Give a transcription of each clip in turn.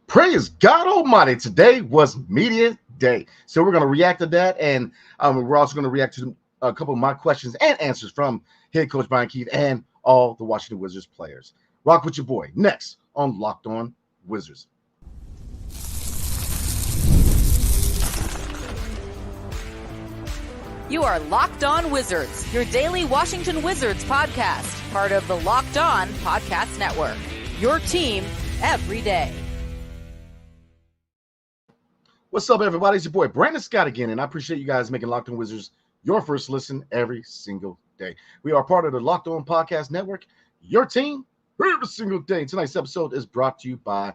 Praise God Almighty. Today was Media Day. So we're going to react to that. And we're also going to react to a couple of my questions and answers from head coach Brian Keefe and all the Washington Wizards players. Rock with your boy. Next on Locked On Wizards. You are Locked On Wizards, your daily Washington Wizards podcast, part of the Locked On Podcast Network. Your team every day. What's up, everybody? It's your boy Brandon Scott again, and I appreciate you guys making Locked On Wizards your first listen every single day. We are part of the Locked On Podcast Network, your team every single day. Tonight's episode is brought to you by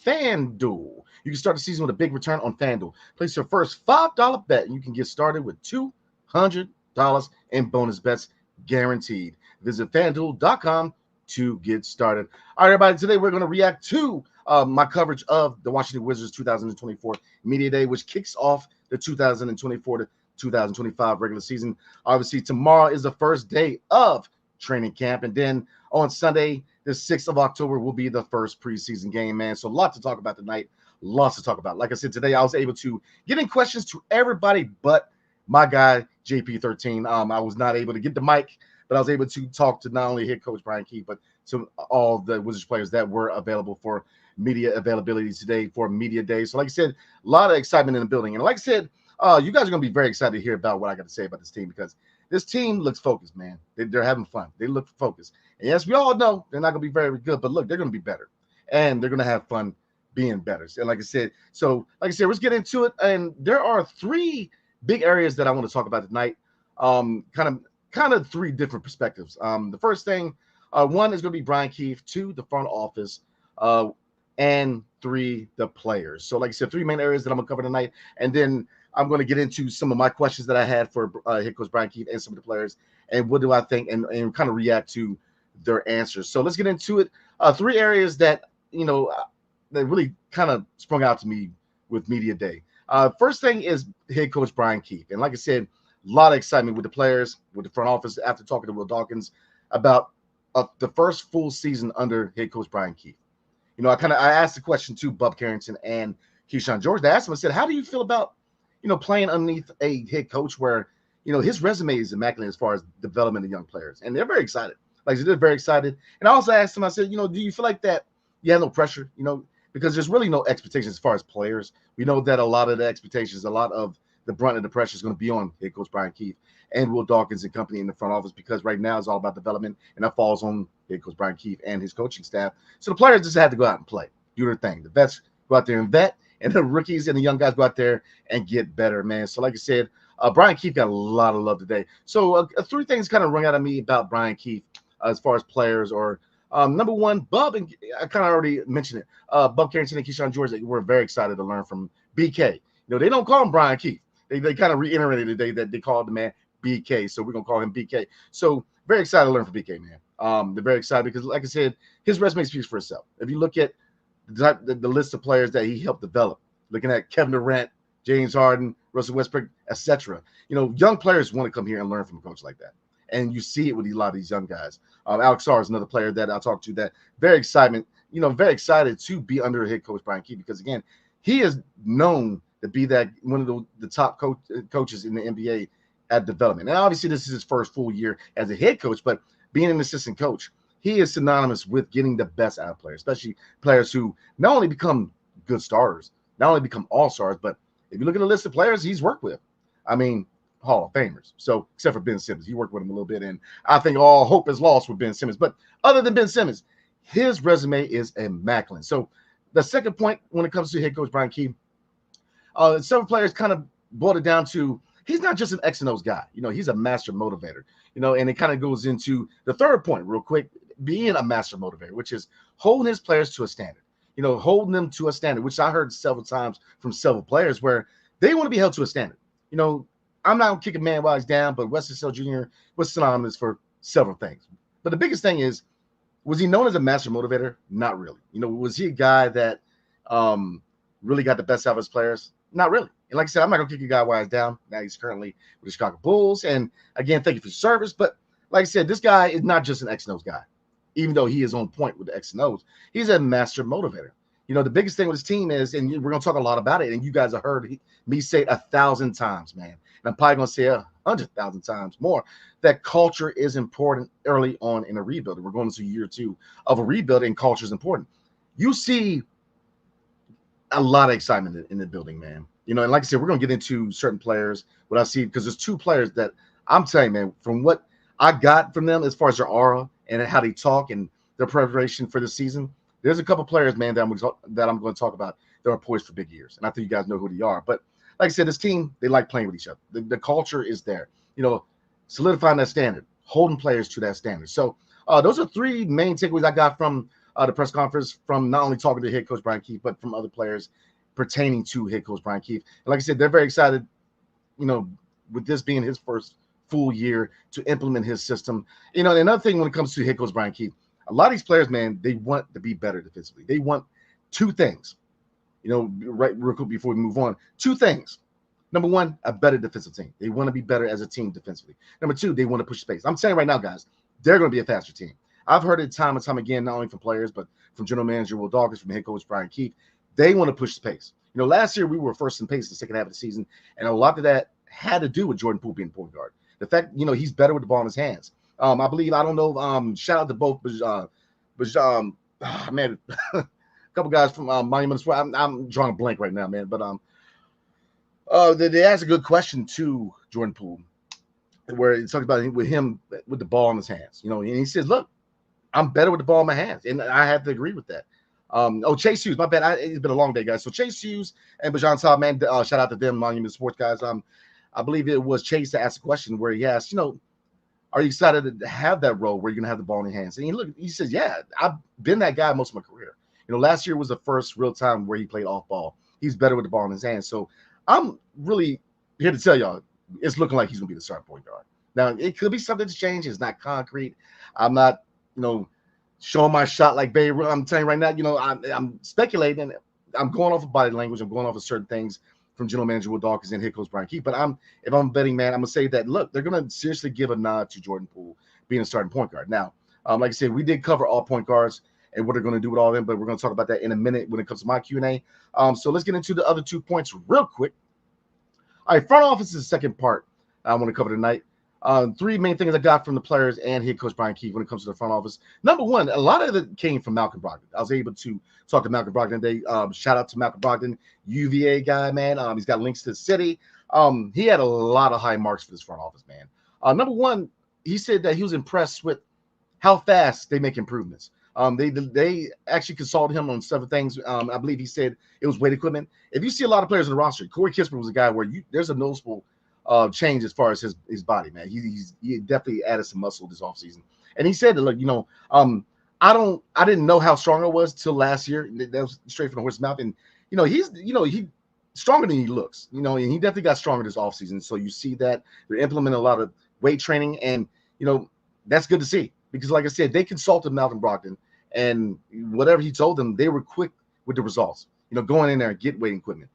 FanDuel. You can start the season with a big return on FanDuel. Place your first $5 bet, and you can get started with $200 in bonus bets guaranteed. Visit FanDuel.com to get started. All right, everybody, today we're going to react to my coverage of the Washington Wizards 2024 Media Day, which kicks off the 2024 to 2025 regular season. Obviously, tomorrow is the first day of training camp, and then on Sunday, the 6th of October, will be the first preseason game, man. So a lot to talk about tonight, lots to talk about. Like I said, today I was able to get in questions to everybody but my guy, JP13. I was not able to get the mic, but I was able to talk to not only head coach Brian Keefe, but to all the Wizards players that were available for media availability today for Media Day. So like I said, a lot of excitement in the building. And like I said, you guys are going to be very excited to hear about what I got to say about this team, because this team looks focused, man. They're having fun. They look focused. And yes, we all know they're not going to be very good, but look, they're going to be better. And they're going to have fun being better. And like I said, let's get into it. And there are three big areas that I want to talk about tonight. Kind of three different perspectives. The first thing, one is going to be Brian Keefe, two, the front office, and three, the players. So like I said, three main areas that I'm gonna cover tonight, and then I'm going to get into some of my questions that I had for head coach Brian Keefe and some of the players, and what do I think, and kind of react to their answers. So let's get into it. Three areas that that really kind of sprung out to me with Media Day. First thing is head coach Brian Keefe, and like I said, a lot of excitement with the players, with the front office after talking to Will Dawkins about the first full season under head coach Brian Keefe. I asked the question to Bub Carrington and Keyshawn George. They asked him, I said, how do you feel about, playing underneath a head coach where, his resume is immaculate as far as development of young players? And they're very excited. Like, they're very excited. And I also asked him, I said, do you feel like that you have no pressure, because there's really no expectations as far as players. We know that a lot of the expectations, a lot of the brunt of the pressure is going to be on head coach Brian Keefe and Will Dawkins and company in the front office, because right now it's all about development, and that falls on head coach Brian Keefe and his coaching staff. So the players just have to go out and play, do their thing. The vets go out there and vet, and the rookies and the young guys go out there and get better, man. So like I said, Brian Keefe got a lot of love today. So three things kind of rung out of me about Brian Keefe as far as players. Or number one, Bub, and I kind of already mentioned it, Bub Carrington and Keyshawn George, we're very excited to learn from BK. They don't call him Brian Keefe. They kind of reiterated today that they called the man BK, so we're gonna call him BK. So very excited to learn from BK, man. They're very excited because, like I said, his resume speaks for itself. If you look at the list of players that he helped develop, looking at Kevin Durant, James Harden, Russell Westbrook, etc., young players want to come here and learn from a coach like that, and you see it with a lot of these young guys. Alex Sarr is another player that I talked to that very excited to be under head coach Brian Keefe, because again, he is known to be that one of the top coaches in the NBA at development. And obviously this is his first full year as a head coach, but being an assistant coach, he is synonymous with getting the best out of players, especially players who not only become good starters, not only become all-stars, but if you look at the list of players he's worked with, I mean, Hall of Famers. So except for Ben Simmons, he worked with him a little bit, and I think all hope is lost with Ben Simmons. But other than Ben Simmons, his resume is immaculate. So the second point when it comes to head coach Brian Keefe, several players kind of boiled it down to, he's not just an X and O's guy. He's a master motivator. And it kind of goes into the third point real quick, being a master motivator, which is holding his players to a standard. Holding them to a standard, which I heard several times from several players where they want to be held to a standard. I'm not going to kick a man while he's down, but Wesley Sell Jr. was synonymous for several things. But the biggest thing is, was he known as a master motivator? Not really. Was he a guy that really got the best out of his players? Not really. And like I said, I'm not going to kick a guy while he's down. Now he's currently with the Chicago Bulls. And again, thank you for your service. But like I said, this guy is not just an X and O's guy. Even though he is on point with the X and O's, he's a master motivator. The biggest thing with this team is, and we're going to talk a lot about it, and you guys have heard me say it 1,000 times, man. And I'm probably going to say 100,000 times more, that culture is important early on in a rebuild. We're going into year 2 of a rebuild, and culture is important. You see a lot of excitement in the building, man. And like I said, we're going to get into certain players, what I see, because there's 2 players that I'm telling you, man, from what I got from them as far as their aura and how they talk and their preparation for the season, there's a couple players, man, that I'm going to talk about that are poised for big years. And I think you guys know who they are. But like I said, this team, they like playing with each other. The culture is there, solidifying that standard, holding players to that standard. So those are 3 main takeaways I got from the press conference, from not only talking to head coach Brian Keefe, but from other players pertaining to head coach Brian Keefe. And like I said, they're very excited, with this being his first full year to implement his system. And another thing when it comes to head coach Brian Keefe, a lot of these players, man, they want to be better defensively. They want 2 things, right real quick before we move on. 2 things. Number 1, a better defensive team. They want to be better as a team defensively. Number 2, they want to push space. I'm saying right now, guys, they're going to be a faster team. I've heard it time and time again, not only from players, but from general manager Will Dawkins, from head coach Brian Keefe. They want to push the pace. Last year we were first in pace in the second half of the season, and a lot of that had to do with Jordan Poole being point guard. The fact, he's better with the ball in his hands. I believe, I don't know, shout out to both, man, a couple guys from Monument Sport. I'm drawing a blank right now, man. But they asked a good question to Jordan Poole, where it talks about with him with the ball in his hands. And he says, "Look, I'm better with the ball in my hands," and I have to agree with that. Chase Hughes, my bad. It's been a long day, guys. So Chase Hughes and Bajan Saab, man, shout out to them, Monument Sports guys. I believe it was Chase that asked a question where he asked, are you excited to have that role where you're gonna have the ball in your hands? And he says, yeah, I've been that guy most of my career. Last year was the first real time where he played off ball. He's better with the ball in his hands. So I'm really here to tell y'all, it's looking like he's gonna be the starting point guard. Now it could be something to change. It's not concrete. I'm not, showing my shot like Babe Ruth. I'm telling you right now, I'm speculating. I'm going off of body language. I'm going off of certain things from general manager Will Dawkins and head coach Brian Keefe. But if I'm a betting man, I'm gonna say that look, they're gonna seriously give a nod to Jordan Poole being a starting point guard. Now, like I said, we did cover all point guards and what they're gonna do with all of them, but we're gonna talk about that in a minute when it comes to my Q&A. So let's get into the other 2 points real quick. All right, front office is the second part I want to cover tonight. 3 main things I got from the players and head coach Brian Keefe when it comes to the front office. Number 1, a lot of it came from Malcolm Brogdon. I was able to talk to Malcolm Brogdon today. Shout out to Malcolm Brogdon, UVA guy, man. He's got links to the city. He had a lot of high marks for this front office, man. Number 1, he said that he was impressed with how fast they make improvements. They actually consulted him on several things. I believe he said it was weight equipment. If you see a lot of players in the roster, Corey Kispert was a guy where there's a noticeable change as far as his body, man. He definitely added some muscle this offseason. And he said that, look, I didn't know how strong I was till last year. That was straight from the horse's mouth. And he's stronger than he looks, and he definitely got stronger this offseason. So you see that they're implementing a lot of weight training, and that's good to see, because like I said, they consulted Malcolm Brogdon, and whatever he told them, they were quick with the results. Going in there and get weight equipment,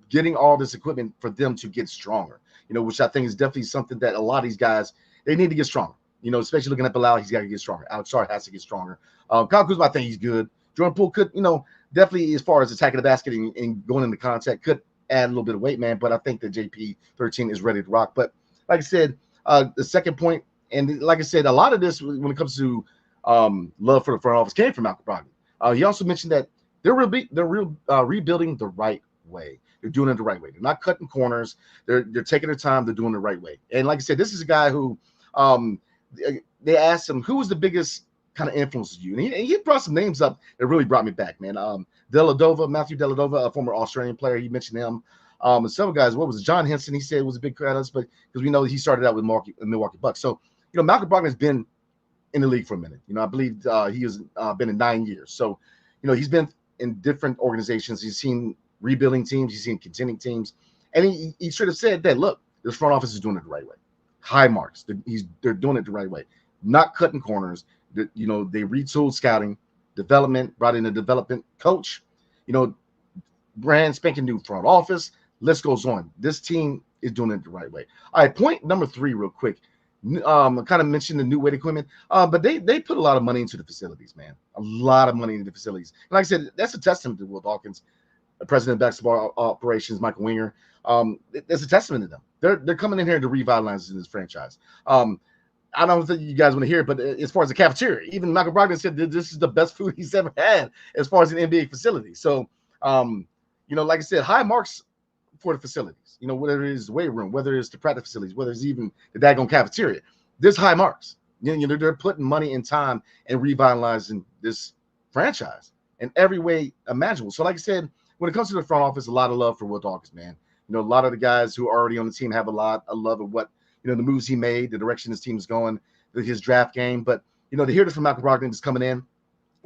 getting all this equipment for them to get stronger, which I think is definitely something that a lot of these guys, they need to get stronger, especially looking at Bilal, he's got to get stronger. Alex Sarr has to get stronger. Kyle Kuzma, I think he's good. Jordan Poole could, definitely as far as attacking the basket and going into contact, could add a little bit of weight, man. But I think that JP13 is ready to rock. But like I said, the second point, and like I said, a lot of this when it comes to love for the front office came from Malcolm Brogdon. He also mentioned that they're rebuilding the right way. They're doing it the right way. They're not cutting corners. They're taking their time. They're doing it the right way. And like I said, this is a guy who they asked him, who was the biggest kind of influences you? And he brought some names up that really brought me back, man. Matthew Dellavedova, a former Australian player, he mentioned him. And several guys, what was it? John Henson, he said was a big credit, but because we know he started out with Milwaukee Bucks. So, Malcolm Brogdon has been in the league for a minute. I believe he has been in 9 years. So, he's been in different organizations. He's seen rebuilding teams. He's seen contending teams. And he should have said that, look, this front office is doing it the right way. High marks. They're doing it the right way. Not cutting corners. They retooled scouting, development, brought in a development coach, brand spanking new front office. List goes on. This team is doing it the right way. All right, point number 3 real quick. kind of mentioned the new weight equipment, but they put a lot of money into the facilities, man. A lot of money into the facilities. And like I said, that's a testament to Will Dawkins, the president of basketball operations, Michael Winger. It's a testament to them. They're coming in here to revitalize this franchise. I don't think you guys want to hear it, but as far as the cafeteria, even Michael Brogdon said that this is the best food he's ever had as far as an NBA facility. So, like I said, high marks for the facilities. Whether it is the weight room, whether it's the practice facilities, whether it's even the daggone cafeteria, there's high marks. They're putting money and time and revitalizing this franchise in every way imaginable. So, like I said, when it comes to the front office, a lot of love for Will Dawkins, man. A lot of the guys who are already on the team have a lot of love of what the moves he made, the direction his team is going, his draft game. But to hear this from Malcolm Brogdon is coming in,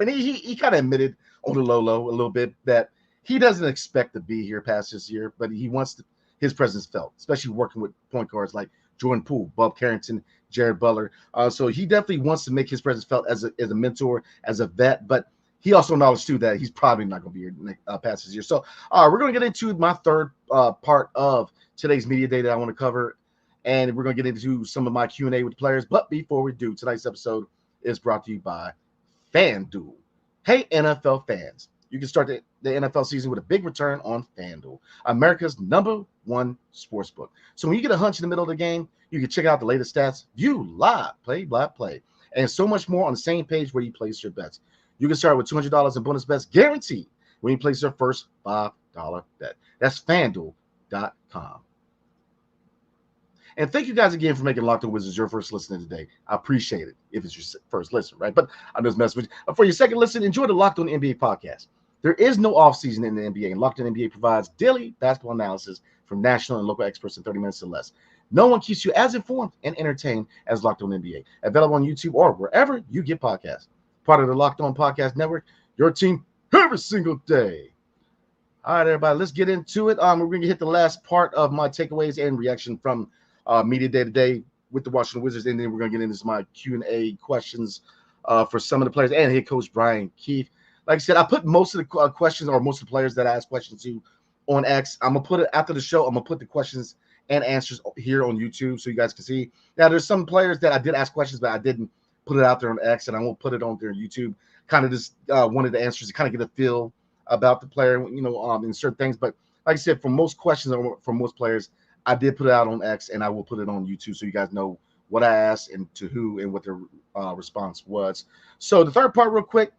and he kind of admitted on the low a little bit that he doesn't expect to be here past this year, but he wants his presence felt, especially working with point guards like Jordan Poole, Bob Carrington, Jared Butler. So he definitely wants to make his presence felt as a mentor, as a vet, but he also acknowledged too that he's probably not going to be here past this year. So we're going to get into my third part of today's media day that I want to cover, and we're going to get into some of my Q&A with players. But before we do, tonight's episode is brought to you by FanDuel. Hey, NFL fans, you can start the NFL season with a big return on FanDuel, America's #1 sportsbook. So when you get a hunch in the middle of the game, you can check out the latest stats, view live, play, and so much more on the same page where you place your bets. You can start with $200 in bonus bets guaranteed when you place your first $5 bet. That's FanDuel.com. And thank you guys again for making Locked On Wizards your first listen today. I appreciate it if it's your first listen, right? But I'm just messing with you. For your second listen, enjoy the Locked On NBA podcast. There is no offseason in the NBA, and Locked On NBA provides daily basketball analysis from national and local experts in 30 minutes or less. No one keeps you as informed and entertained as Locked On NBA. Available on YouTube or wherever you get podcasts. Part of the Locked On Podcast Network, your team every single day. All right, everybody, let's get into it. We're going to hit the last part of my takeaways and reaction from Media Day today with the Washington Wizards, and then we're going to get into my Q&A questions for some of the players and head coach Brian Keefe. Like I said, I put most of the questions or most of the players that I asked questions to on X. I'm going to put it after the show. I'm going to put the questions and answers here on YouTube so you guys can see. Now, there's some players that I did ask questions, but I didn't put it out there on X, and I won't put it on there on YouTube. Kind of just wanted the answers to kind of get a feel about the player, in certain things. But like I said, for most questions or for most players, I did put it out on X, and I will put it on YouTube so you guys know what I asked and to who and what their response was. So the third part real quick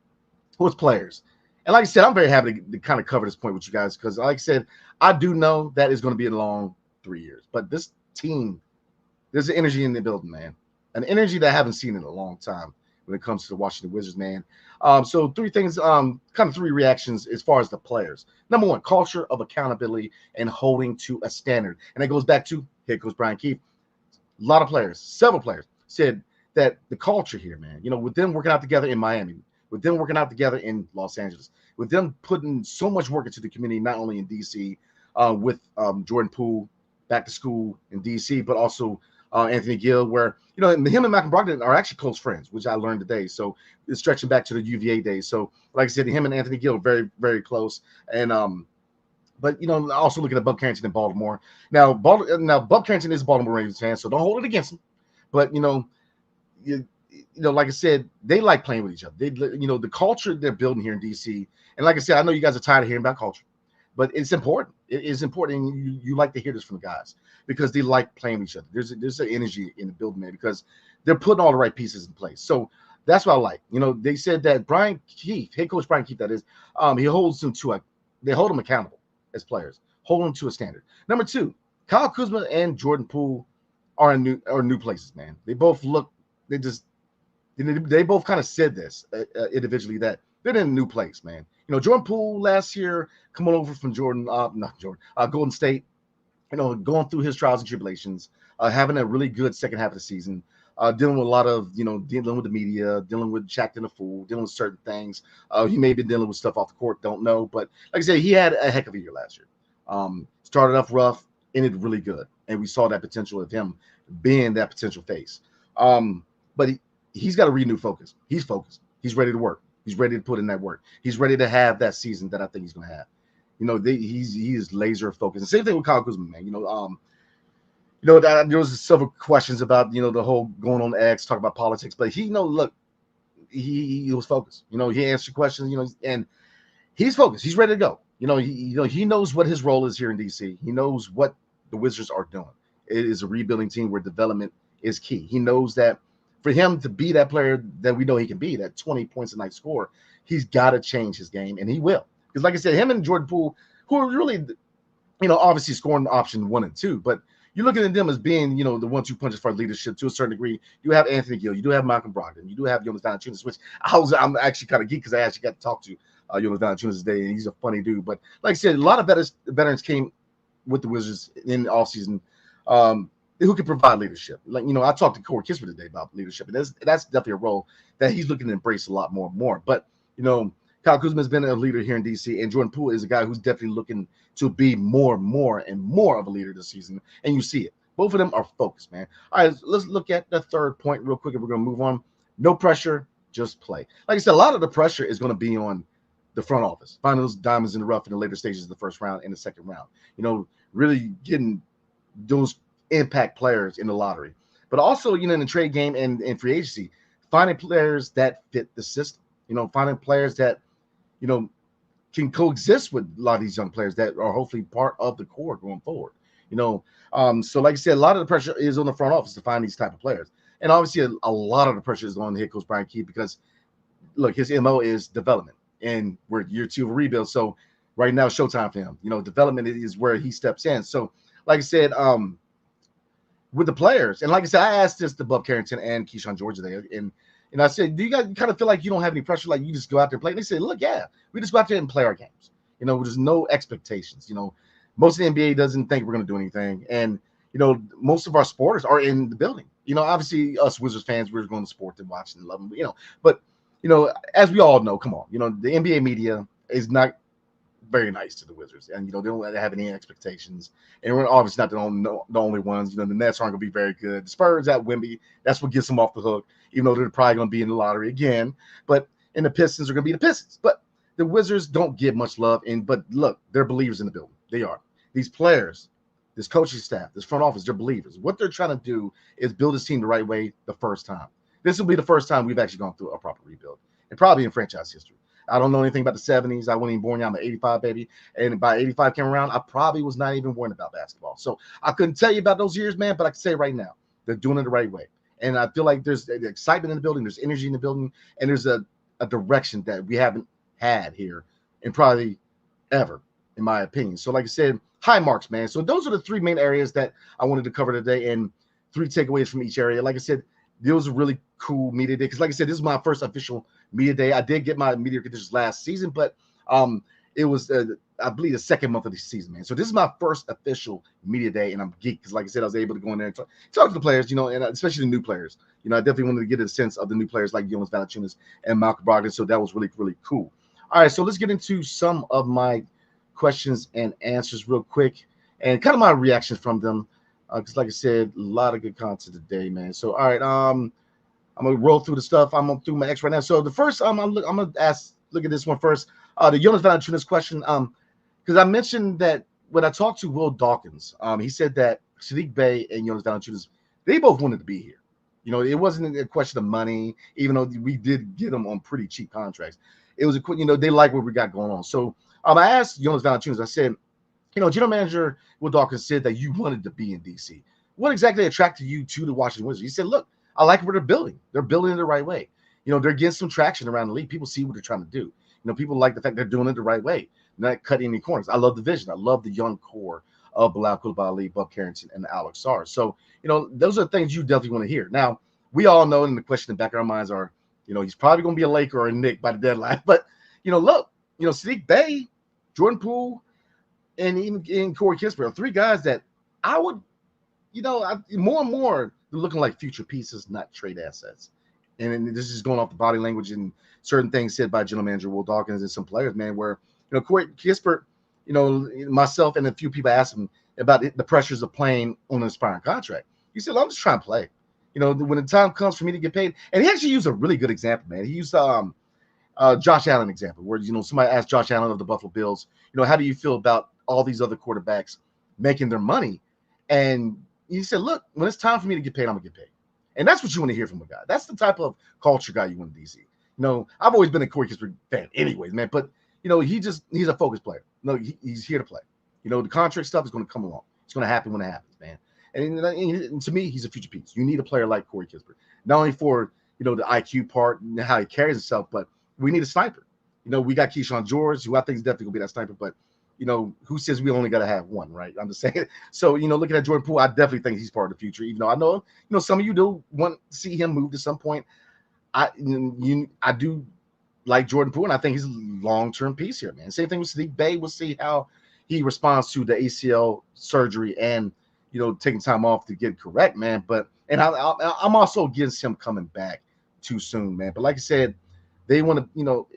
was players. And like I said, I'm very happy to kind of cover this point with you guys because like I said, I do know that it's going to be a long 3 years. But this team, there's an energy in the building, man. An energy that I haven't seen in a long time when it comes to the Washington Wizards, man. So three things, kind of three reactions as far as the players. Number one, culture of accountability and holding to a standard. And that goes back to head coach Brian Keefe. A lot of players, several players, said that the culture here, man, with them working out together in Miami, with them working out together in Los Angeles, with them putting so much work into the community, not only in D.C., with Jordan Poole back to school in D.C., but also Anthony Gill, where, him and Malcolm Brogdon are actually close friends, which I learned today. So it's stretching back to the UVA days. So like I said, him and Anthony Gill are very, very close. And, but, also looking at Bob Carrington in Baltimore. Now, Bob Carrington is a Baltimore Ravens fan, so don't hold it against him. But, like I said, they like playing with each other. They, the culture they're building here in D.C. And like I said, I know you guys are tired of hearing about culture, but it's important. It is important. And you like to hear this from the guys because they like playing with each other. There's an energy in the building there because they're putting all the right pieces in place. So that's what I like. They said that Brian Keefe, head coach Brian Keefe, that is, they hold them accountable as players, hold them to a standard. Number two, Kyle Kuzma and Jordan Poole are new places, man. They both they both kind of said this individually that they're in a new place, man. Jordan Poole last year coming over from Golden State, going through his trials and tribulations, having a really good second half of the season, dealing with a lot of, dealing with the media, dealing with Shaq and the Fool, dealing with certain things. He may have been dealing with stuff off the court, don't know. But like I said, he had a heck of a year last year. Started off rough, ended really good. And we saw that potential of him being that potential face. But he's got a renewed focus. He's focused. He's ready to work. He's ready to put in that work. He's ready to have that season that I think he's going to have. He is laser focused. The same thing with Kyle Kuzma, man. there was several questions about, the whole going on X, talk about politics, but look, he was focused. He answered questions, and he's focused. He's ready to go. He knows what his role is here in DC. He knows what the Wizards are doing. It is a rebuilding team where development is key. He knows that for him to be that player that we know he can be, that 20 points a night scorer, he's got to change his game, and he will. Because like I said, him and Jordan Poole, who are really, obviously scoring option 1 and 2, but you're looking at them as being, the 1-2 punches for leadership to a certain degree. You have Anthony Gill, you do have Malcolm Brogdon, you do have Jonas Valanciunas, which I'm actually kind of geeked because I actually got to talk to Jonas Valanciunas today, and he's a funny dude. But like I said, a lot of veterans came with the Wizards in the offseason who can provide leadership. Like, I talked to Corey Kispert today about leadership, and that's definitely a role that he's looking to embrace a lot more and more. But, Kyle Kuzma has been a leader here in DC, and Jordan Poole is a guy who's definitely looking to be more and more of a leader this season, and you see it. Both of them are focused, man. All right, let's look at the third point real quick, and we're going to move on. No pressure, just play. Like I said, a lot of the pressure is going to be on the front office, finding those diamonds in the rough in the later stages of the first round and the second round. Really getting those impact players in the lottery, but also, in the trade game and free agency, finding players that fit the system, finding players that, can coexist with a lot of these young players that are hopefully part of the core going forward. So like I said, a lot of the pressure is on the front office to find these type of players. And obviously a lot of the pressure is on the head coach, Brian Key, because look, his MO is development, and we're year 2 of a rebuild. So right now, showtime for him. Development is where he steps in. So like I said, with the players, and like I said, I asked this to Bub Carrington and Keyshawn George today, and I said, do you guys kind of feel like you don't have any pressure, like you just go out there and play? And they said, look, yeah, we just go out there and play our games. There's no expectations. Most of the NBA doesn't think we're going to do anything. And, most of our supporters are in the building. Obviously us Wizards fans, we're going to support them, watch and love them. But, as we all know, come on, the NBA media is not very nice to the Wizards, and they don't have any expectations, and we're obviously not the only ones. The Nets aren't going to be very good. The Spurs at Wemby, that's what gets them off the hook, even though they're probably going to be in the lottery again. And the Pistons are going to be the Pistons. But the Wizards don't get much love. But look, they're believers in the building. They are. These players, this coaching staff, this front office, they're believers. What they're trying to do is build this team the right way the first time. This will be the first time we've actually gone through a proper rebuild, and probably in franchise history. I don't know anything about the 70s. I wasn't even born yet. I'm an 85 baby. And by 85 came around, I probably was not even worried about basketball. So I couldn't tell you about those years, man, but I can say right now, they're doing it the right way. And I feel like there's excitement in the building, there's energy in the building, and there's a direction that we haven't had here in probably ever, in my opinion. So like I said, high marks, man. So those are the 3 main areas that I wanted to cover today, and 3 takeaways from each area. Like I said, it was a really cool media day because, like I said, this is my first official media day. I did get my media conditions last season, but it was, I believe, the second month of the season, man. So this is my first official media day, and I'm geeked because, like I said, I was able to go in there and talk to the players, and especially the new players. I definitely wanted to get a sense of the new players like Jonas Valanciunas and Malcolm Brogdon. So that was really, really cool. All right, so let's get into some of my questions and answers real quick, and kind of my reactions from them. Because, like I said, a lot of good content today, man. So, all right, I'm gonna roll through the stuff. I'm gonna through my X right now. So the first, I'm gonna look at this one first. The Jonas Valanciunas question. Because I mentioned that when I talked to Will Dawkins, he said that Sadiq Bey and Jonas Valanciunas, they both wanted to be here. It wasn't a question of money, even though we did get them on pretty cheap contracts. It was they like what we got going on. So I asked Jonas Valanciunas. I said, General Manager Will Dawkins said that you wanted to be in DC. What exactly attracted you to the Washington Wizards? He said, look, I like what they're building. They're building it the right way. They're getting some traction around the league. People see what they're trying to do. People like the fact they're doing it the right way, not cutting any corners. I love the vision. I love the young core of Bilal Coulibaly, Bub Carrington, and Alex Sarr. So, those are things you definitely want to hear. Now, we all know, and the question in the back of our minds are, he's probably going to be a Laker or a Knick by the deadline. But, look, Sadiq Bey, Jordan Poole, and even Corey Kispert are 3 guys that I would, more and more they're looking like future pieces, not trade assets. And this is going off the body language and certain things said by General Manager Will Dawkins and some players, man, where, Corey Kispert, myself and a few people asked him about the pressures of playing on an expiring contract. He said, I'm just trying to play. When the time comes for me to get paid. And he actually used a really good example, man. He used Josh Allen example, where, somebody asked Josh Allen of the Buffalo Bills, how do you feel about all these other quarterbacks making their money? And he said, look, when it's time for me to get paid, I'm going to get paid. And that's what you want to hear from a guy. That's the type of culture guy you want in DC. I've always been a Corey Kispert fan anyways, man. But, he's a focus player. He's here to play. The contract stuff is going to come along. It's going to happen when it happens, man. And to me, he's a future piece. You need a player like Corey Kispert, not only for, the IQ part and how he carries himself, but we need a sniper. We got Keyshawn George, who I think is definitely going to be that sniper, but, who says we only got to have one, right? I'm just saying. So, looking at Jordan Poole, I definitely think he's part of the future, even though I know, some of you do want to see him move to some point. I do like Jordan Poole, and I think he's a long-term piece here, man. Same thing with Sadiq Bey. We'll see how he responds to the ACL surgery and, taking time off to get correct, man. But I'm also against him coming back too soon, man. But like I said, they want to,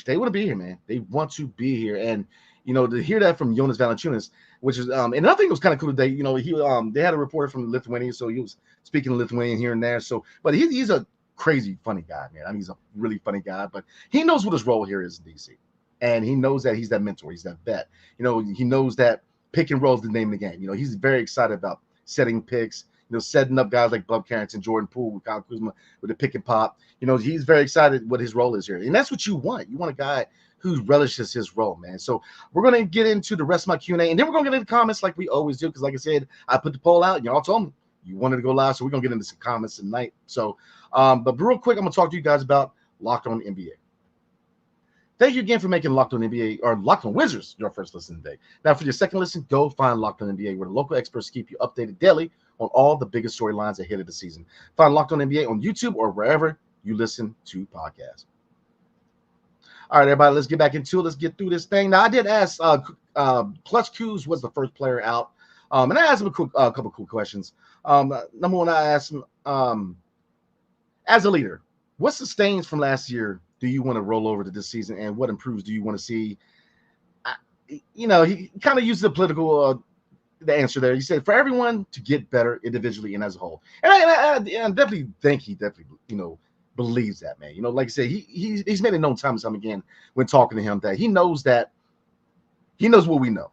they want to be here, man. They want to be here, and to hear that from Jonas Valanciunas, which is and another thing that was kind of cool today. They had a reporter from Lithuania, so he was speaking Lithuanian here and there. So, but he's a crazy funny guy, man. I mean, he's a really funny guy, but he knows what his role here is in DC, and he knows that he's that mentor, he's that vet. He knows that pick and roll is the name of the game. He's very excited about setting picks. Setting up guys like Bub Carrington, Jordan Poole, Kyle Kuzma with the pick and pop. He's very excited what his role is here. And that's what you want. You want a guy who relishes his role, man. So we're going to get into the rest of my Q&A, and then we're going to get into comments like we always do, because like I said, I put the poll out. Y'all told me you wanted to go live, so we're going to get into some comments tonight. So, but real quick, I'm going to talk to you guys about Locked On NBA. Thank you again for making Locked On NBA or Locked On Wizards your first listen today. Now, for your second listen, go find Locked On NBA, where the local experts keep you updated daily on all the biggest storylines ahead of the season. Find Locked On NBA on YouTube or wherever you listen to podcasts. All right, everybody, let's get back into it. Let's get through this thing. Now, I did ask Clutch Q's was the first player out, and I asked him a couple cool questions. Number one, I asked him, as a leader, what sustains from last year do you want to roll over to this season, and what improves do you want to see? He kind of used the political the answer there. He said for everyone to get better individually and as a whole. And I definitely think he believes that, man. Like I said, he's made it known time and time again when talking to him that he knows what we know.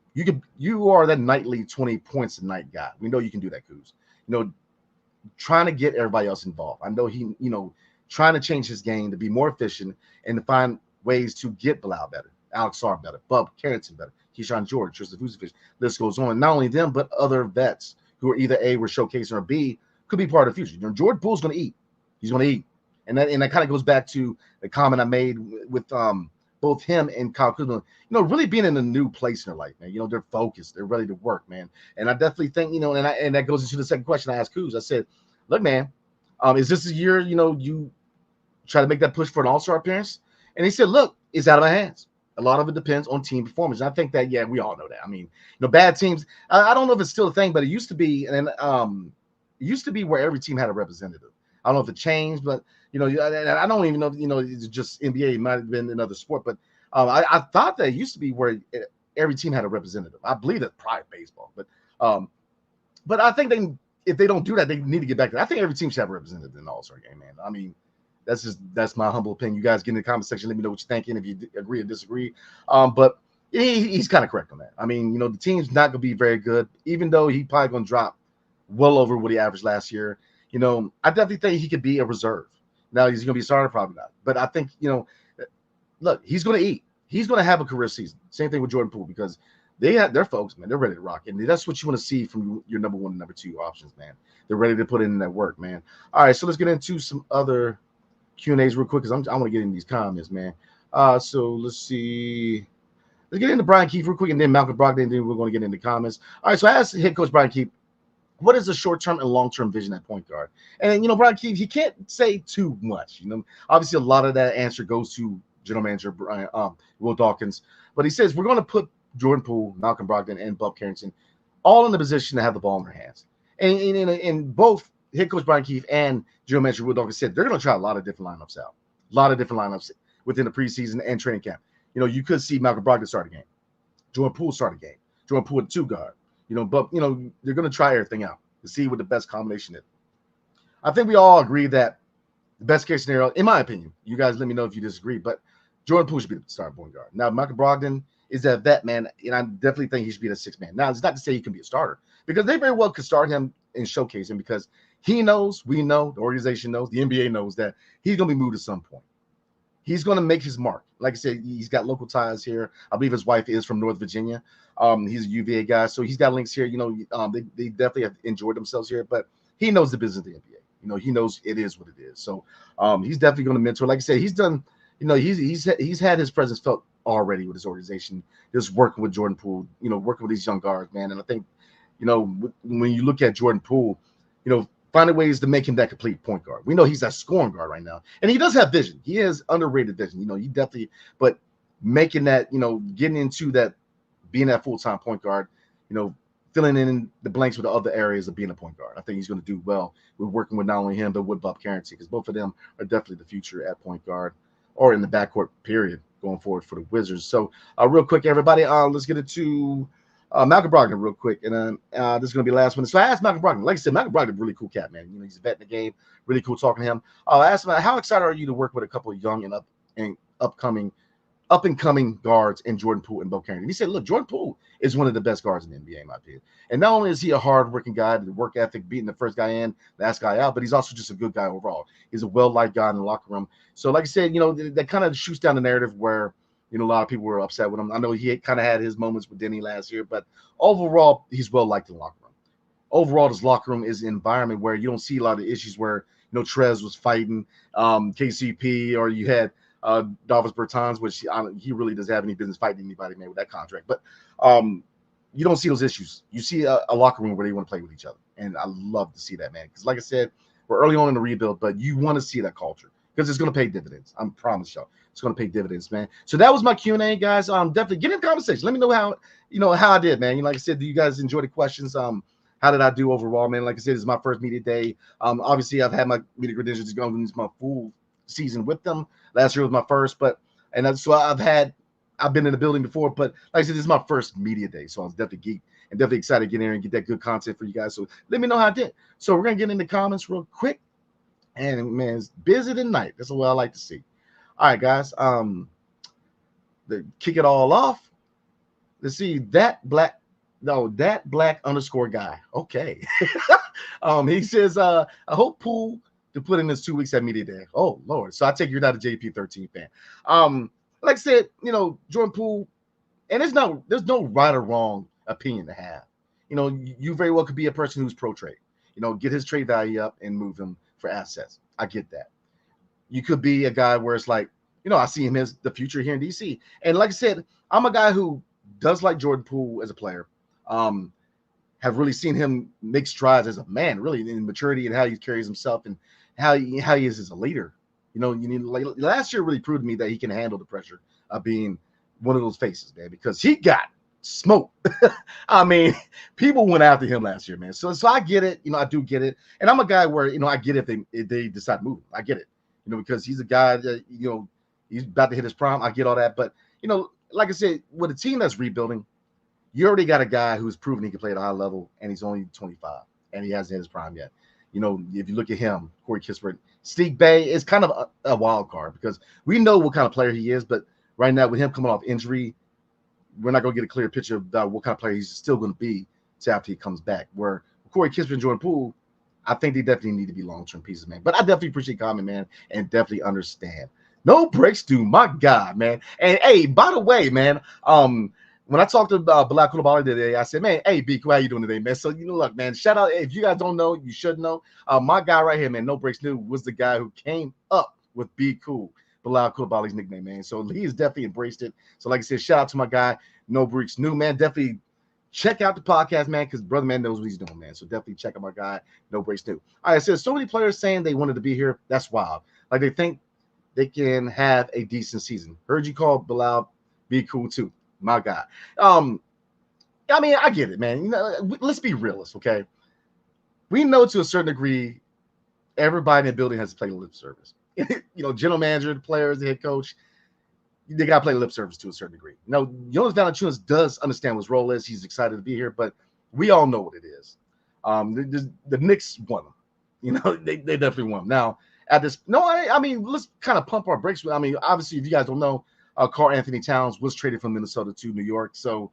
You are that nightly 20 points a night guy. We know you can do that, Kuz. Trying to get everybody else involved. I know he, trying to change his game to be more efficient and to find ways to get Bilal better, Alex Sarr better, Bub Carrington better, Keyshawn George, Tristan Vucevic. List goes on. Not only them, but other vets who are either A, we're showcasing, or B, could be part of the future. Jordan Poole's going to eat. He's going to eat. And that kind of goes back to the comment I made with both him and Kyle Kuzma, really being in a new place in their life, man. They're focused. They're ready to work, man. And I definitely think, and that goes into the second question I asked Kuz. I said, look, man, is this a year, you try to make that push for an all-star appearance? And he said, look, it's out of my hands. A lot of it depends on team performance. And I think that, yeah, we all know that. I mean, bad teams, I don't know if it's still a thing, but it used to be, and it used to be where every team had a representative. I don't know if it changed, but, I don't even know, it's just NBA. It might have been another sport, but I thought that it used to be where every team had a representative. I believe that's probably baseball, but I think if they don't do that, they need to get back to that. I think every team should have a representative in the All-Star game, man. I mean, that's my humble opinion. You guys get in the comment section. Let me know what you're thinking, if you agree or disagree. But he's kind of correct on that. I mean, the team's not going to be very good, even though he's probably going to drop well over what he averaged last year. I definitely think he could be a reserve. Now, he's going to be a starter, probably not. But I think, look, he's going to eat. He's going to have a career season. Same thing with Jordan Poole, because they're folks, man. They're ready to rock. And that's what you want to see from your number one and number two options, man. They're ready to put in that work, man. All right, so let's get into some other Q&As real quick, because I want to get in these comments, man. So let's see. Let's get into Brian Keefe real quick, and then Malcolm Brogdon, and then we're going to get into comments. All right, so I asked head coach Brian Keefe, what is the short-term and long-term vision at point guard? And, Brian Keefe, he can't say too much. Obviously a lot of that answer goes to general manager Will Dawkins. But he says, we're going to put Jordan Poole, Malcolm Brogdon, and Bub Carrington all in the position to have the ball in their hands. And both head coach Brian Keefe and general manager Will Dawkins said they're going to try a lot of different lineups out. A lot of different lineups within the preseason and training camp. You could see Malcolm Brogdon start a game. Jordan Poole start a game. Jordan Poole at two guard. But they're going to try everything out to see what the best combination is. I think we all agree that the best case scenario, in my opinion, you guys let me know if you disagree, but Jordan Poole should be the starting point guard. Now, Malcolm Brogdon is that vet, man, and I definitely think he should be the sixth man. Now, it's not to say he can be a starter, because they very well could start him and showcase him because he knows, we know, the organization knows, the NBA knows that he's going to be moved at some point. He's going to make his mark. Like I said, he's got local ties here. I believe his wife is from North Virginia. He's a UVA guy, so he's got links here. You know, they definitely have enjoyed themselves here, but he knows the business of the NBA. You know, he knows it is what it is. So he's definitely going to mentor. Like I said, he's done. You know, he's had his presence felt already with his organization, just working with Jordan Poole. You know, working with these young guards, man. And I think, you know, when you look at Jordan Poole, you know, finding ways to make him that complete point guard. We know he's that scoring guard right now, and he does have vision. He has underrated vision. You know, he definitely, but making that, you know, getting into that, being that full-time point guard, you know, filling in the blanks with the other areas of being a point guard. I think he's going to do well with working with not only him, but with Bob Carrington, because both of them are definitely the future at point guard or in the backcourt period going forward for the Wizards. So real quick, everybody, let's get into Malcolm Brogdon real quick, and then this is going to be the last one. So I asked Malcolm Brogdon. Like I said, Malcolm Brogdon, really cool cat, man. You know, he's a vet in the game. Really cool talking to him. I asked him, how excited are you to work with a couple of young and up and coming guards in Jordan Poole and Bo Carrington? He said, look, Jordan Poole is one of the best guards in the NBA, in my opinion. And not only is he a hard-working guy, the work ethic, beating the first guy in, last guy out, but he's also just a good guy overall. He's a well-liked guy in the locker room. So, like I said, you know, that kind of shoots down the narrative where, you know, a lot of people were upset with him. I know he kind of had his moments with Denny last year, but overall, he's well-liked in the locker room. Overall, this locker room is an environment where you don't see a lot of issues where, you know, Trez was fighting KCP, or you had Davis Bertans, which he really doesn't have any business fighting anybody, man, with that contract. But you don't see those issues. You see a locker room where they want to play with each other. And I love to see that, man. Because like I said, we're early on in the rebuild, but you want to see that culture because it's going to pay dividends. I promise y'all. It's going to pay dividends, man. So that was my Q&A, guys. Definitely get in the conversation. Let me know how I did, man. You know, like I said, do you guys enjoy the questions? How did I do overall, man? Like I said, it's my first media day. Obviously, I've had my media credentials going into my full season with them. Last year was my first, so I've been in the building before, but like I said, this is my first media day, so I was definitely geeked and definitely excited to get in here and get that good content for you guys. So let me know how I did. So we're gonna get in the comments real quick, and man, it's busy tonight. That's what I like to see. All right, guys. To kick it all off, let's see that black underscore guy. Okay. He says, I hope Poole to put in his 2 weeks at media day. Oh Lord. So I take you're not a JP13 fan. Like I said, you know, Jordan Poole, and there's no right or wrong opinion to have. You know, you very well could be a person who's pro trade, you know, get his trade value up and move him for assets. I get that. You could be a guy where it's like, you know, I see him as the future here in DC. And like I said, I'm a guy who does like Jordan Poole as a player. Have really seen him make strides as a man, really, in maturity and how he carries himself and how he is as a leader. You know, like last year really proved to me that he can handle the pressure of being one of those faces, man, because he got smoked. I mean, people went after him last year, man. So I get it. You know, I do get it. And I'm a guy where, you know, I get it if they decide to move him. I get it. You know, because he's a guy that, you know, he's about to hit his prime. I get all that. But, you know, like I said, with a team that's rebuilding, you already got a guy who's proven he can play at a high level, and he's only 25, and he hasn't hit his prime yet. You know, if you look at him, Corey Kispert, Steve Bay is kind of a wild card because we know what kind of player he is, but right now with him coming off injury, we're not going to get a clear picture of what kind of player he's still going to be to after he comes back. Where Corey Kispert and Jordan Poole, I think they definitely need to be long-term pieces, man. But I definitely appreciate comment, man, and definitely understand. No breaks, dude. My God, man. And hey, by the way, man, when I talked to Bilal Koulibaly today, I said, man, hey, B, how you doing today, man? So, you know, look, man, shout out. If you guys don't know, you should know. My guy right here, man, No Breaks New, was the guy who came up with Be Cool, Bilal Koulibaly's nickname, man. So he's definitely embraced it. So like I said, shout out to my guy, No Breaks New, man. Definitely check out the podcast, man, because brother man knows what he's doing, man. So definitely check out my guy, No Breaks New. All right, so many players saying they wanted to be here. That's wild. Like they think they can have a decent season. Heard you call Bilal Be Cool too. My God. I mean, I get it, man. You know, let's be realists, okay? We know to a certain degree, everybody in the building has to play lip service. You know, general manager, the players, the head coach, they got to play lip service to a certain degree. Now, Jonas Valanciunas does understand what his role is. He's excited to be here, but we all know what it is. The Knicks won them. You know, they definitely won them. Now, at this, I mean, let's kind of pump our brakes. I mean, obviously, if you guys don't know, Karl Anthony Towns was traded from Minnesota to New York. So,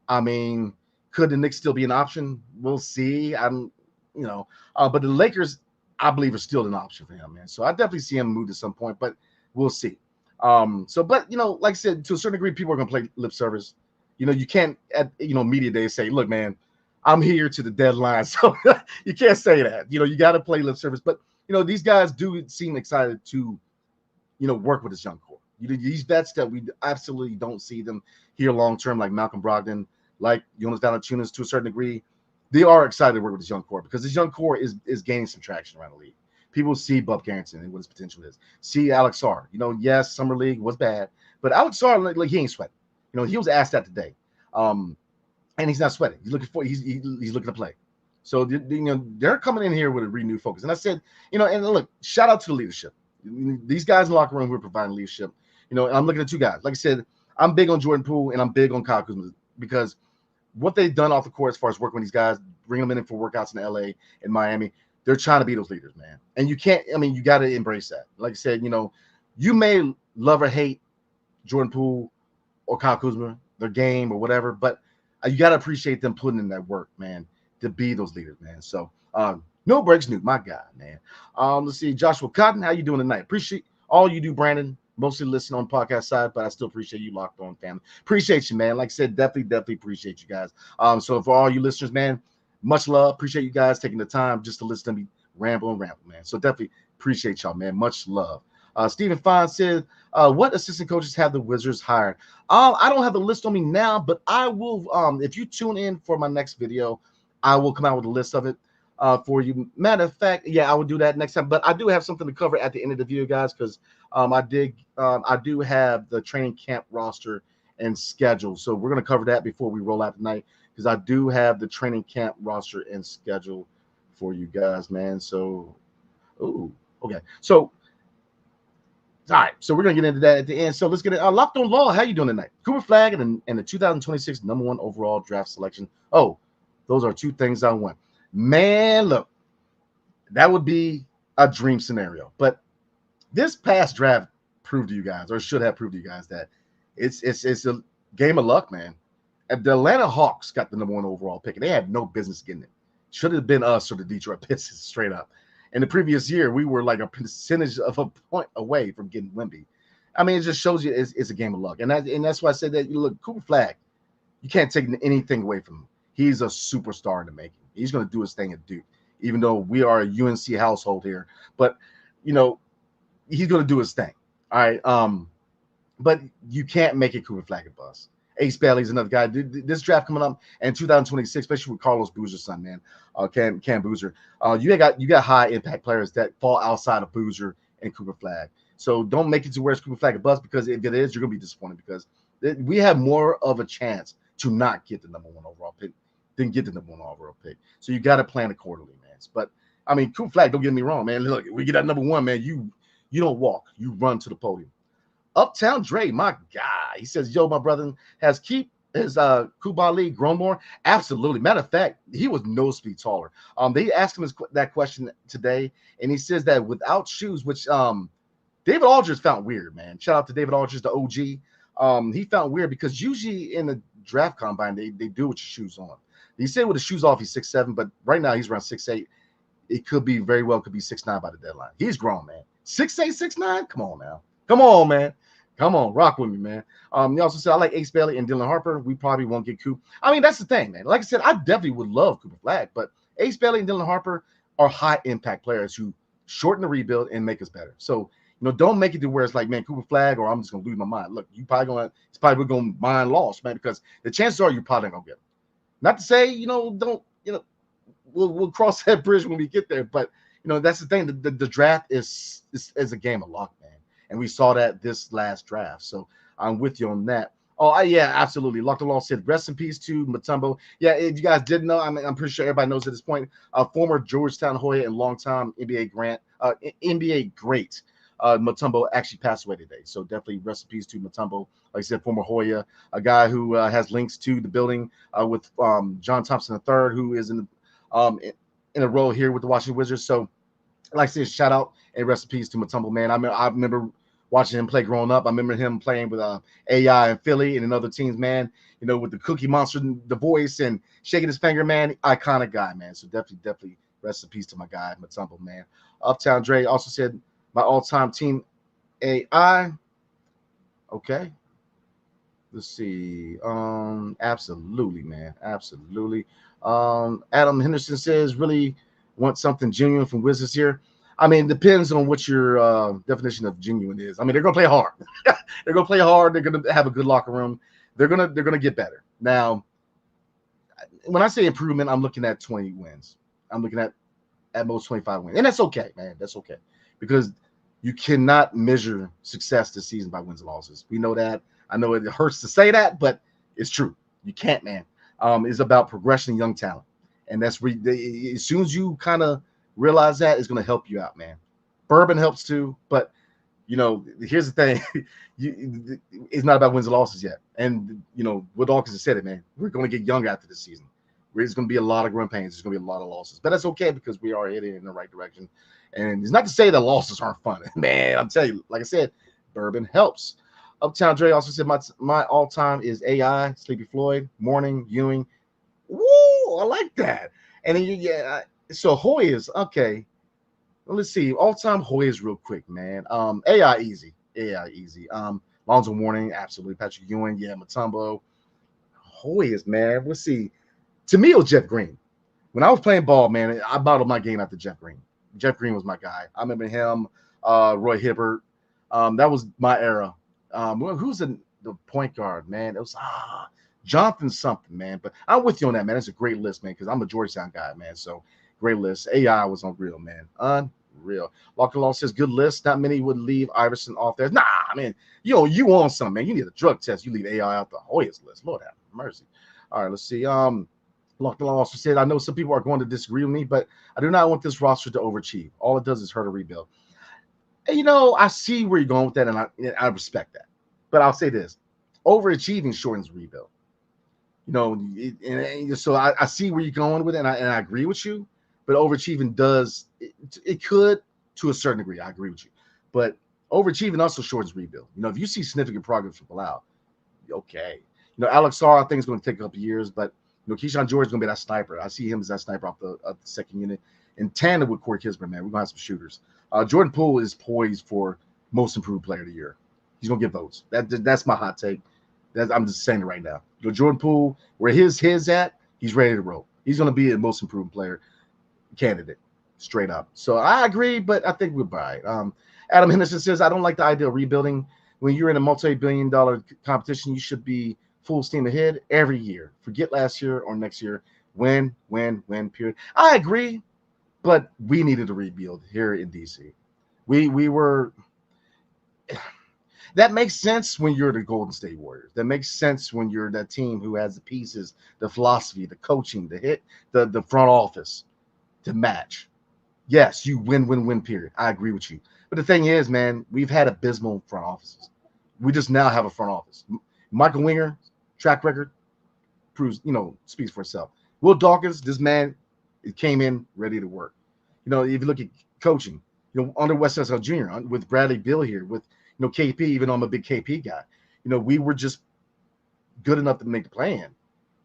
I mean, Could the Knicks still be an option? We'll see. But the Lakers, I believe, are still an option for him, man. So I definitely see him move at some point, but we'll see. But like I said, to a certain degree, people are going to play lip service. You can't at media day say, look, man, I'm here to the deadline, so you can't say that. You got to play lip service. But these guys do seem excited to work with this young core. These vets that we absolutely don't see them here long term, like Malcolm Brogdon, like Jonas Valanciunas to a certain degree. They are excited to work with this young core because this young core is gaining some traction around the league. People see Bub Carrington and what his potential is. See Alex Sarr. Yes, summer league was bad, but Alex Sarr, like he ain't sweating. He was asked that today, and he's not sweating. He's looking to play. So they're coming in here with a renewed focus. And I said, and look, shout out to the leadership. These guys in the locker room who are providing leadership. And I'm looking at two guys. Like I said, I'm big on Jordan Poole and I'm big on Kyle Kuzma because what they've done off the court as far as working with these guys, bringing them in for workouts in LA and Miami, they're trying to be those leaders, man. And you got to embrace that. Like I said, you may love or hate Jordan Poole or Kyle Kuzma, their game or whatever, but you got to appreciate them putting in that work, man, to be those leaders, man. So, no breaks, Nuke, my God, man. Let's see, Joshua Cotton, how you doing tonight? Appreciate all you do, Brandon. Mostly listen on podcast side, but I still appreciate you locked on, family. Appreciate you, man. Like I said, definitely appreciate you guys. So for all you listeners, man, much love. Appreciate you guys taking the time just to listen to me ramble, man. So definitely appreciate y'all, man. Much love. Stephen Fine said, what assistant coaches have the Wizards hired? I don't have the list on me now, but I will. If you tune in for my next video, I will come out with a list of it for you. Matter of fact, yeah, I will do that next time. But I do have something to cover at the end of the video, guys, because I do have the training camp roster and schedule. So we're going to cover that before we roll out tonight because I do have the training camp roster and schedule for you guys, man. So, okay. So, all right. So we're going to get into that at the end. So let's get it. Locked on Law, how you doing tonight? Cooper Flag and the 2026 #1 overall draft selection. Oh, those are two things I want. Man, look, that would be a dream scenario. But this past draft proved to you guys, or should have proved to you guys, that it's a game of luck, man. And the Atlanta Hawks got the #1 overall pick, and they had no business getting it. Should have been us or the Detroit Pistons, straight up. In the previous year, we were like a percentage of a point away from getting Wemby. I mean, it just shows you it's a game of luck. And that's why I said that, look, Cooper Flag, you can't take anything away from him. He's a superstar in the making. He's going to do his thing at Duke, even though we are a UNC household here. But, he's going to do his thing. All right. But you can't make it Cooper Flag a bust. Ace Bailey's another guy. This draft coming up in 2026, especially with Carlos Boozer's son, man, Cam Boozer. You got high impact players that fall outside of Boozer and Cooper Flag. So don't make it to where it's Cooper Flag a bust, because if it is, you're gonna be disappointed, because we have more of a chance to not get the #1 overall pick than get the #1 overall pick. So you got to plan accordingly, man. But I mean, Cooper Flag, don't get me wrong, man. Look, we get that #1, man. You don't walk, you run to the podium. Uptown Dre, my guy. He says, yo, my brother, has Kubali grown more? Absolutely. Matter of fact, he was no speed taller. They asked him that question today, and he says that without shoes, which David Aldridge found weird, man. Shout out to David Aldridge, the OG. He found weird because usually in the draft combine, they do with your shoes on. He said with the shoes off, he's 6'7", but right now he's around 6'8". It could be 6'9" by the deadline. He's grown, man. 6'8", 6'9"? Come on now. Come on, man. Come on, rock with me, man. He also said, I like Ace Bailey and Dylan Harper. We probably won't get Coop. I mean, that's the thing, man. Like I said, I definitely would love Cooper Flag, but Ace Bailey and Dylan Harper are high-impact players who shorten the rebuild and make us better. So, don't make it to where it's like, man, Cooper Flag, or I'm just going to lose my mind. Look, it's probably going to mind loss, man, because the chances are you're probably not going to get them. Not to say, we'll cross that bridge when we get there, but, that's the thing. The draft is a game of luck, man. And we saw that this last draft. So I'm with you on that. Oh, yeah, absolutely. Locked Along said, rest in peace to Mutombo. Yeah, if you guys didn't know, I'm pretty sure everybody knows at this point, former Georgetown Hoya and longtime NBA great Mutombo actually passed away today. So definitely rest in peace to Mutombo. Like I said, former Hoya, a guy who has links to the building with John Thompson III, who is in a role here with the Washington Wizards. So like I said, shout out and rest in peace to Mutombo, man. I remember watching him play growing up. I remember him playing with AI in Philly and in other teams, man. With the Cookie Monster, the voice and shaking his finger, man. Iconic guy, man. So definitely rest in peace to my guy, Matumbo, man. Uptown Dre also said my all-time team AI. Okay. Let's see. Absolutely, man. Absolutely. Adam Henderson says, really want something genuine from Wizards here. I mean, it depends on what your definition of genuine is. I mean, they're gonna play hard. They're gonna play hard. They're gonna have a good locker room. They're gonna get better. Now, when I say improvement, I'm looking at 20 wins. I'm looking at most 25 wins, and that's okay, man. That's okay because you cannot measure success this season by wins and losses. We know that. I know it hurts to say that, but it's true. You can't, man. It's about progression and young talent. And that's as soon as you kind of realize that, it's going to help you out, man. Bourbon helps too, but here's the thing. It's not about wins and losses yet. And, Will Dawkins has said it, man. We're going to get younger after this season. There's going to be a lot of growing pains. There's going to be a lot of losses. But that's okay because we are heading in the right direction. And it's not to say that losses aren't fun. Man, I'm telling you, like I said, bourbon helps. Uptown Dre also said my all-time is AI, Sleepy Floyd, Morning, Ewing. Woo, I like that. And then so Hoyas, okay. Well, let's see. All-time Hoyas real quick, man. AI easy. Lonzo Mourning, absolutely. Patrick Ewing, yeah, Matumbo. Hoyas, man. Let's see. To me, it was Jeff Green. When I was playing ball, man, I modeled my game after Jeff Green. Jeff Green was my guy. I remember him, Roy Hibbert. That was my era. Who's the point guard, man? It was Jonathan something, man. But I'm with you on that, man. It's a great list, man, because I'm a Georgetown guy, man. So great list. AI was unreal, man. Unreal. Lock and Law says good list. Not many would leave Iverson off there. Nah, man. You on something, man. You need a drug test. You leave AI out the Hoyas list. Lord have mercy. All right, let's see. Lock and Law also said, I know some people are going to disagree with me, but I do not want this roster to overachieve. All it does is hurt a rebuild. And, I see where you're going with that, and I respect that. But I'll say this. Overachieving shortens rebuild. So I see where you're going with it, and I agree with you. But overachieving does it could to a certain degree. I agree with you. But overachieving also shortens rebuild. If you see significant progress from Bilal, okay. Alex Sarr, I think it's going to take a couple of years, but Keyshawn George is going to be that sniper. I see him as that sniper off the second unit. In tandem with Corey Kispert, man, we're going to have some shooters. Jordan Poole is poised for most improved player of the year. He's going to get votes. That's my hot take. I'm just saying it right now. Jordan Poole, where his at, he's ready to roll. He's going to be a most improved player candidate, straight up. So I agree, but I think we're right. Adam Henderson says, I don't like the idea of rebuilding. When you're in a multi-billion-dollar competition, you should be full steam ahead every year. Forget last year or next year. Win, period. I agree, but we needed to rebuild here in DC. We were – that makes sense when you're the Golden State Warriors. That makes sense when you're that team who has the pieces, the philosophy, the coaching, the front office to match. Yes, you win, period. I agree with you. But the thing is, man, we've had abysmal front offices. We just now have a front office. Michael Winger, track record, proves, speaks for itself. Will Dawkins, this man, it came in ready to work. If you look at coaching, under Wes Unseld Jr., with Bradley Beal here, with, KP, even though I'm a big KP guy, we were just good enough to make the plan,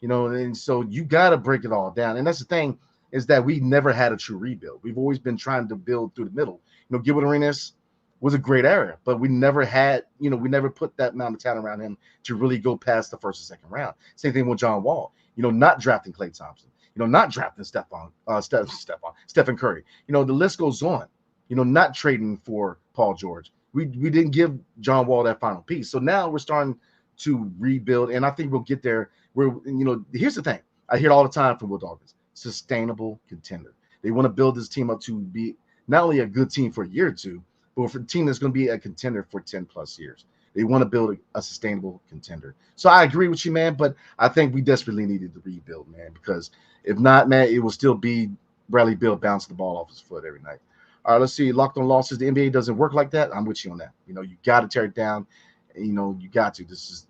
and so you got to break it all down. And that's the thing is that we never had a true rebuild. We've always been trying to build through the middle. Gilbert Arenas was a great era, but we never had, we never put that amount of talent around him to really go past the first and second round. Same thing with John Wall, not drafting Klay Thompson, not drafting Stephen Curry. The list goes on, not trading for Paul George. We didn't give John Wall that final piece. So now we're starting to rebuild, and I think we'll get there. Here's the thing. I hear it all the time from Will Dawkins, sustainable contender. They want to build this team up to be not only a good team for a year or two, but for a team that's going to be a contender for 10 plus years. They want to build a sustainable contender. So I agree with you, man, but I think we desperately needed to rebuild, man, because if not, man, it will still be Bradley Beal bouncing the ball off his foot every night. All right, let's see. Locked on losses. The NBA doesn't work like that. I'm with you on that. You got to tear it down. You got to. This is,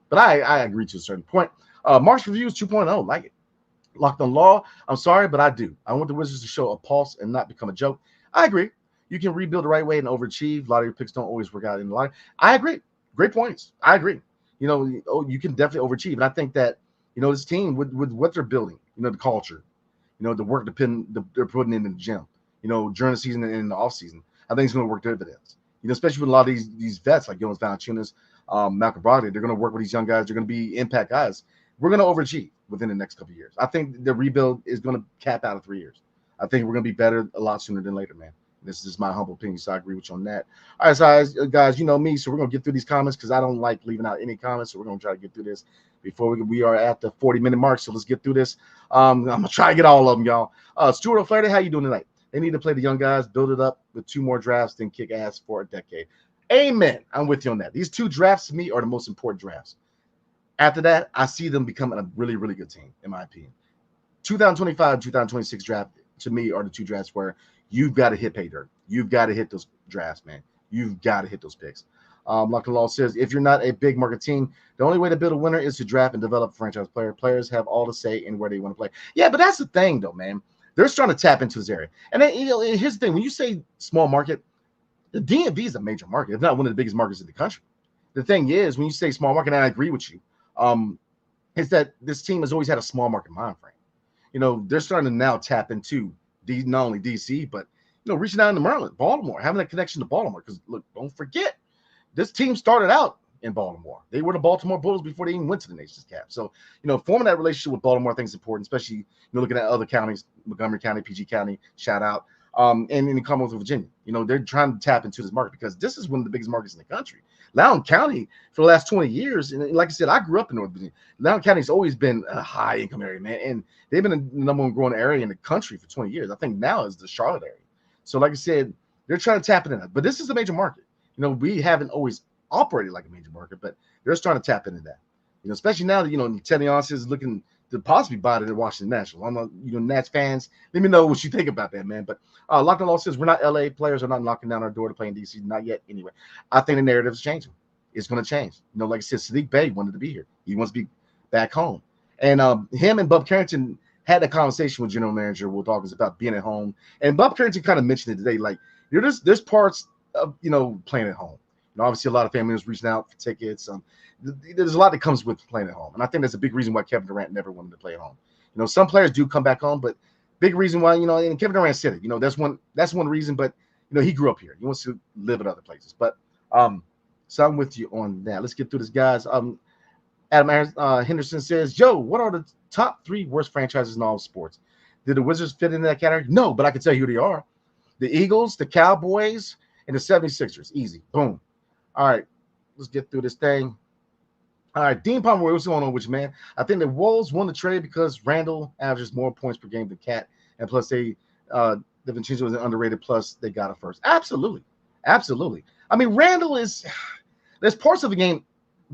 but I agree to a certain point. March Reviews 2.0. Like it. Locked on Law. I'm sorry, but I do. I want the Wizards to show a pulse and not become a joke. I agree. you can rebuild the right way and overachieve. A lot of your picks don't always work out in the line. I agree. Great points. I agree. You can definitely overachieve. And I think that, this team with what they're building, the culture, the work they're putting in the gym, during the season and in the off season, I think it's going to work dividends. Especially with a lot of these vets like Jonas Valanciunas, Malcolm Brogdon, they're going to work with these young guys. They're going to be impact guys. We're going to overachieve within the next couple of years. I think the rebuild is going to cap out of 3 years. I think we're going to be better a lot sooner than later, man. This is my humble opinion, so I agree with you on that. All right, so guys, you know me, so we're going to get through these comments because I don't like leaving out any comments, so we're going to try to get through this before we are at the 40-minute mark, so let's get through this. I'm going to try to get all of them, y'all. Stuart O'Flaherty, how you doing tonight? They need to play the young guys, build it up with 2 more drafts, then kick ass for a decade. Amen. I'm with you on that. These 2 drafts to me are the most important drafts. After that, I see them becoming a really, really good team, in my opinion. 2025, 2026 draft, to me, are the 2 drafts where you've got to hit pay dirt. You've got to hit those drafts, man. You've got to hit those picks. Like Law says, if you're not a big market team, the only way to build a winner is to draft and develop a franchise player. Players have all to say in where they want to play. Yeah, but that's the thing, though, man. They're trying to tap into this area. And then, here's the thing. When you say small market, the DMV is a major market. It's not one of the biggest markets in the country. The thing is, when you say small market, and I agree with you, is that this team has always had a small market mind frame. They're starting to now tap into not only DC, but reaching out into Maryland, Baltimore, having that connection to Baltimore. Because look, don't forget, this team started out in Baltimore. They were the Baltimore Bulls before they even went to the Nation's Cap. So, forming that relationship with Baltimore, I think is important, especially looking at other counties, Montgomery County, PG County, shout out, and in the Commonwealth of Virginia. They're trying to tap into this market because this is one of the biggest markets in the country. Loudoun County, for the last 20 years, and like I said, I grew up in North Virginia. Loudoun County's always been a high-income area, man, and they've been the number one growing area in the country for 20 years. I think now is the Charlotte area. So, like I said, they're trying to tap into that. But this is a major market. We haven't always operated like a major market, but they're starting to tap into that. Especially now that, Teddy Oss is looking to possibly buy it at Washington National. I'm not, Nats fans, let me know what you think about that, man. But Locked On Law says we're not LA players are not knocking down our door to play in DC. Not yet, anyway. I think the narrative is changing. It's going to change. Like I said, Sadiq Bey wanted to be here. He wants to be back home. And him and Bub Carrington had a conversation with general manager Will Dawkins about being at home. And Bob Carrington kind of mentioned it today. Like, there's parts of, playing at home. Obviously, a lot of families reaching out for tickets. There's a lot that comes with playing at home. And I think that's a big reason why Kevin Durant never wanted to play at home. Some players do come back home, but big reason why, and Kevin Durant said it, that's one reason, but, he grew up here. He wants to live in other places. But so I'm with you on that. Let's get through this, guys. Adam Henderson says, what are the top 3 worst franchises in all sports? Did the Wizards fit into that category? No, but I can tell you who they are. The Eagles, the Cowboys, and the 76ers. Easy. Boom. All right. Let's get through this thing. All right. Dean Pomeroy, what's going on with you, man? I think the Wolves won the trade because Randall averages more points per game than Cat. And plus, DiVincenzo was underrated. Plus, they got it first. Absolutely. Absolutely. I mean, Randall is – there's parts of the game –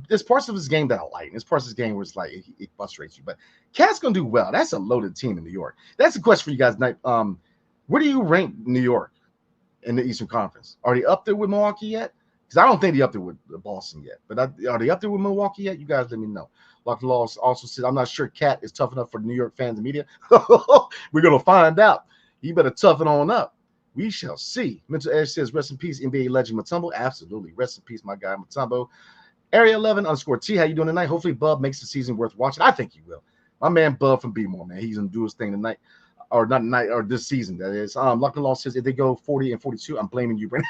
there's parts of his game that I like. There's parts of his game where it's like it frustrates you. But Cat's gonna do well. That's a loaded team in New York. That's the question for you guys tonight. Where do you rank New York in the Eastern Conference? Are they up there with Milwaukee yet? Because I don't think they're up there with Boston yet. But are they up there with Milwaukee yet? You guys let me know. Lock Law also says, I'm not sure Cat is tough enough for New York fans and media. We're gonna find out. You better toughen on up. We shall see. Mental Edge says, rest in peace, NBA legend Mutombo. Absolutely. Rest in peace, my guy Mutombo. Area 11_T, how you doing tonight? Hopefully Bub makes the season worth watching. I think he will. My man Bub from B-More, man. He's going to do his thing tonight. Or not tonight, or this season, that is. Lock and Law says if they go 40-42, I'm blaming you, Brandon.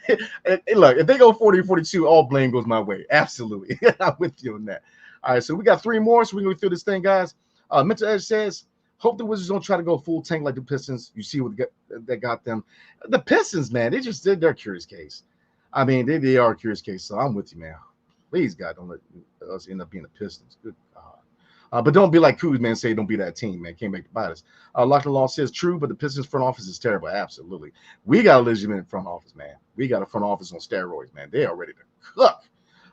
Hey, look, if they go 40-42, all blame goes my way. Absolutely. I'm with you on that. All right, so we got 3 more, so we're going to go through this thing, guys. Mental Edge says, hope the Wizards don't try to go full tank like the Pistons. You see what that got them. The Pistons, man, they just did their curious case. I mean, they are a curious case, so I'm with you, man. Please, God, don't let us end up being the Pistons. Good God. But don't be like Kuz, man. Say don't be that team, man. Can't make the bite us. Lock and Law says true, but the Pistons front office is terrible. Absolutely. We got a legitimate front office, man. We got a front office on steroids, man. They are ready to cook.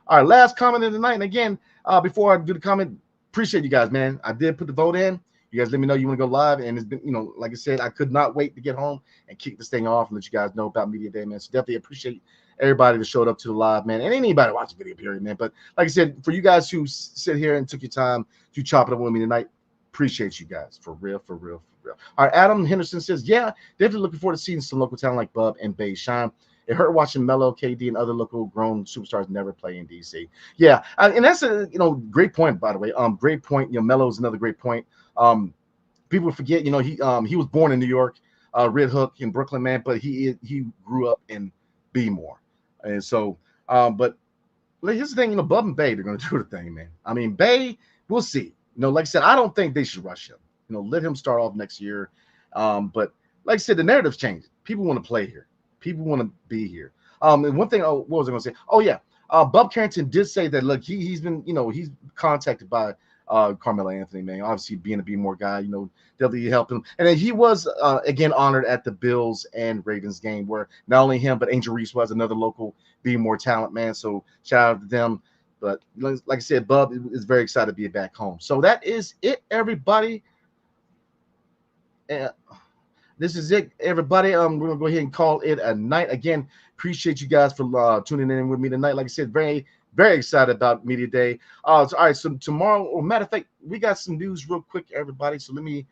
All right, last comment of the night. And again, before I do the comment, appreciate you guys, man. I did put the vote in. You guys let me know you want to go live. And it's been, like I said, I could not wait to get home and kick this thing off and let you guys know about Media Day, man. So definitely appreciate everybody that showed up to the live, man, and anybody watching the video, period, man. But like I said, for you guys who sit here and took your time to chop it up with me tonight, appreciate you guys. For real, for real, All right, Adam Henderson says, yeah, definitely looking forward to seeing some local talent like Bub and Bay shine. It hurt watching Melo, KD, and other local grown superstars never play in DC. Yeah, and that's a great point, by the way. Great point. Melo is another great point. People forget, he was born in New York, Red Hook in Brooklyn, man, but he grew up in Bmore, and so but here's the thing, Bub and Bay, they're going to do the thing, man. I mean, Bay, we'll see. Like I said, I don't think they should rush him. Let him start off next year. But like I said, the narrative's changed. People want to play here. People want to be here. And one thing, what was I going to say? Oh, yeah. Bub Carrington did say that, look, he's been, he's contacted by Carmelo Anthony, man. Obviously, being a Be More guy, definitely helped him. And then he was, again, honored at the Bills and Ravens game where not only him, but Angel Reese was another local Be More talent, man. So shout out to them. But like I said, Bub is very excited to be back home. So that is it, everybody. This is it, everybody. We're gonna go ahead and call it a night. Again, appreciate you guys for tuning in with me tonight. Like I said, very, very excited about Media Day. All right, so tomorrow, or matter of fact, we got some news real quick, everybody. So let me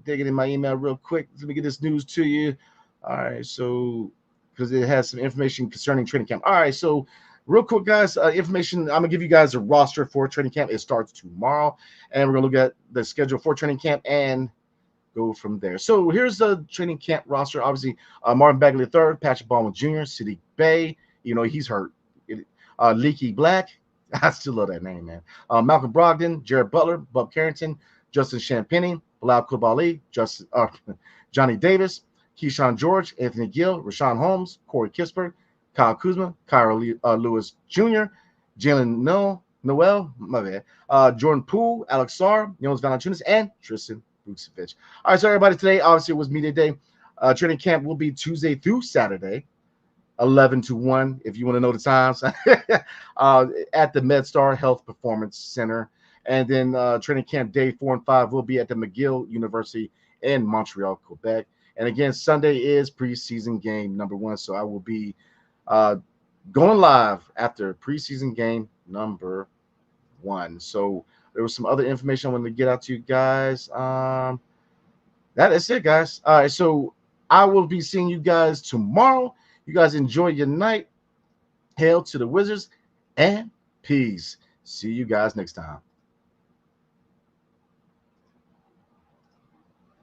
dig it in my email real quick. Let me get this news to you. All right, so because it has some information concerning training camp. All right, so real quick, guys, information. I'm gonna give you guys a roster for training camp. It starts tomorrow, and we're gonna look at the schedule for training camp and go from there. So here's the training camp roster. Obviously, Marvin Bagley III, Patrick Baldwin Jr., Siddiq Bey. He's hurt. Leaky Black. I still love that name, man. Malcolm Brogdon, Jared Butler, Bub Carrington, Justin Champagnie, Bilal Coulibaly, Johnny Davis, Keyshawn George, Anthony Gill, Rashawn Holmes, Corey Kispert, Kyle Kuzma, Kyra Lewis Jr., Jalen Noel, my bad, Jordan Poole, Alex Sarr, Jonas Valanciunas, and Tristan Vucevic. All right, so everybody, today obviously it was Media Day. Training camp will be Tuesday through Saturday, 11 to 1, if you want to know the times, at the MedStar Health Performance Center. And then training camp day 4 and 5 will be at the McGill University in Montreal, Quebec. And again, Sunday is preseason game number 1, so I will be going live after preseason game number 1. So there was some other information I wanted to get out to you guys. That is it, guys. All right, so I will be seeing you guys tomorrow. You guys enjoy your night. Hail to the Wizards and peace. See you guys next time.